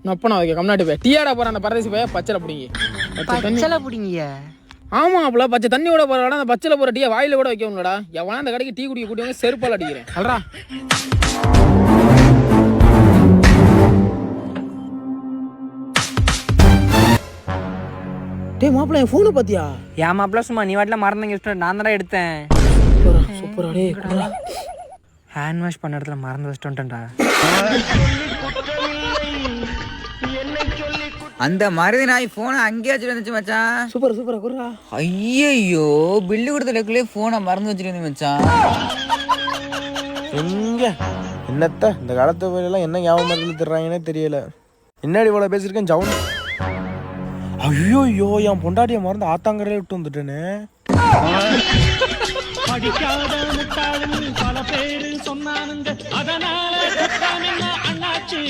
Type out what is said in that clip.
நொப்பனா வைக்க கம்னாட்டி போய் டீயாடா போற அந்த பரதேசி போய் பச்சளை பிடிங்கி பச்சளை பிடிங்க. ஆமா அப்பல பச்சை தண்ணியோட போறடா அந்த பச்சளை போற டீயை வாயில கூட வைக்கணும்லடா. எவனா அந்த கடைக்கு டீ குடிக்க கூட்டியவங்க செருப்பால் அடிக்கிறேன் சொல்றா. டேய் மாப்பிள்ள என் ஃபோனை பாத்தியா? ஏன் மாப்பிள்ள சும்மா நீ வாட்டில மறந்தங்க யூஸ் நான் தானே எடுத்தேன். சூப்பரா டேய் குடுறா. ஹேண்ட் வாஷ் பண்ண இடத்துல மறந்து வச்சிட்டேன்டா. அந்த மருதி நாய் போனை அங்கேயே வச்சுட்டு வந்துச்சு மச்சான். சூப்பர் சூப்பரா குடுறா. ஐயோ பில்லு கொடுத்ததுக்குள்ளே போனை மறந்து வச்சுட்டு வந்து மச்சான். எங்க என்னத்த இந்த காலத்து வேலையெல்லாம் என்ன ஞாபகம் தர்றாங்கன்னே தெரியல. என்னடி இவ்வளோ பேசியிருக்கேன் ஜவுன். ஐயோ ஐயோ என் பொண்டாட்டியை மறந்து ஆத்தாங்கரையில விட்டு வந்துட்டேனே. படிக்காத முட்டாளும் பல பேரு சொன்னானுங்க அதனால அண்ணாச்சி